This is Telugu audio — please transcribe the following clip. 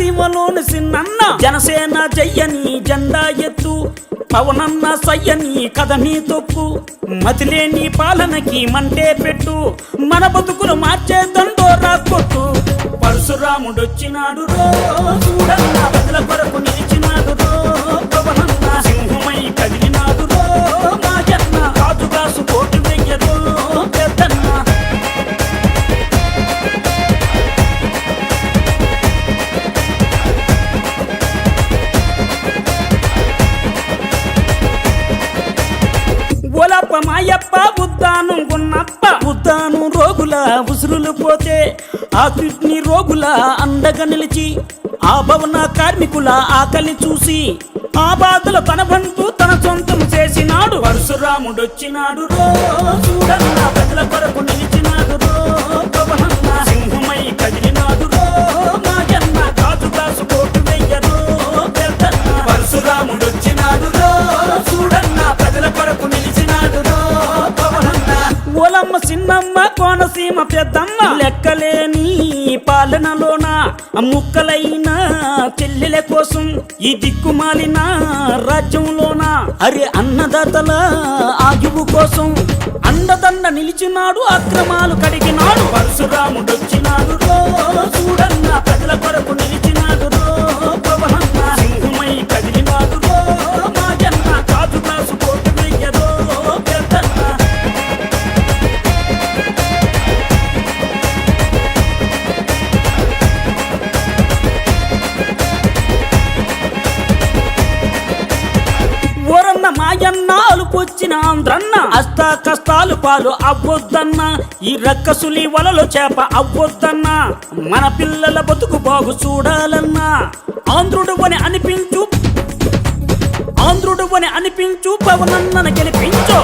సీమలోని సిన్నన్న జనసేన జయ్యని జెండా ఎత్తు పవనన్న సయ్యని కథని తొక్కు మతిలేని పాలనకి మంటే పెట్టు మన బతుకులు మార్చే దండోరా కొట్టు పరశురాముడొచ్చినాడు రో చూడన్న బదుల కొరకు నిలిచినాడు రో పవనన్న సింహమై కదిలినాడు రో మాజన్న రాజుగాసు కోటి వెయ్యరో పెద్దన్న ఓలప్ప మాయప్ప ఉద్దానం గున్నప్ప ఉద్దానం రోగుల ఉసురులు పోతే ఆ కిడ్నీ రోగుల అండగా నిలిచి ఆ భవన కార్మికుల ఆకలి చూసి ఆ బాధలు తన బంధు తన సొంతం చేసినాడు పరశురాముడొచ్చినాడు రో చూడన్న ప్రజల కొరకు నిలిచినాడు రో పవనన్న సింహమై కదిలినాడు రో మాజన్న కాజుగాసు కోటు వెయ్యరో పెద్దన్న పరశురాముడొచ్చినాడు రో చూడన్న ప్రజల కొరకు నిలిచినాడు రో పవనన్న ఓలమ్మ సిన్నమ్మ కోనసీమ పెద్దమ్మ లెక్కలేని పాలనలోన ముక్కలైన చెల్లెల కోసం ఈ దిక్కుమాలిన రాజ్యంలోన అరే అన్నదాతల ఆయువు కోసం అండదండ నిలిచినాడు అక్రమాలు కడిగినాడు పరశురాముడొచ్చినాడు రో చూడన్న ప్రజల కొరకు నిలిచినాడు రో పవనన్న సింహమై కదిలినాడు రో మాజన్న కాజుగాసు కోటి వెయ్యరో పెద్దన్న ఓరన్న మాయన్న అలుపొచ్చిన ఆంధ్రన్న అష్ట కష్టాలు పాలు అవ్వొద్దన్న ఈ రక్కసులి వలలో చేప అవ్వొద్దన్న మన పిల్లల బతుకు బాగు చూడాలన్నా ఆంధ్రుడు అని అనిపించు పవనన్నను గెలిపించు